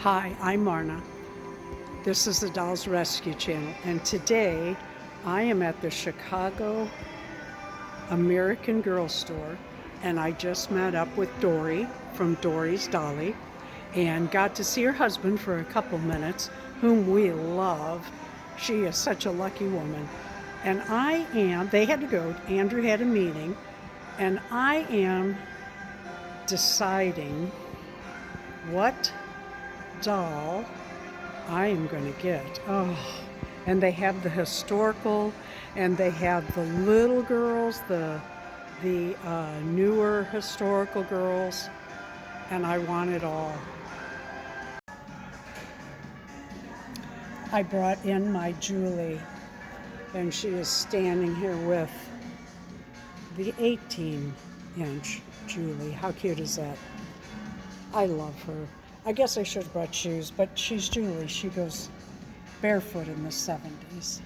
Hi, I'm Marna. This is the Dolls Rescue Channel, and today I am at the Chicago American Girl Store, and I just met up with Dorie from Dorie's Dolly and got to see her husband for a couple minutes, whom we love. She is such a lucky woman. And they had to go, Andrew had a meeting, and I am deciding what doll I am going to get. Oh, and they have the historical, and they have the little girls, the newer historical girls, and I want it all. I brought in my Julie, and she is standing here with the 18-inch Julie. How cute is that? I love her. I guess I should have brought shoes, but she's Julie. She goes barefoot in the 70s.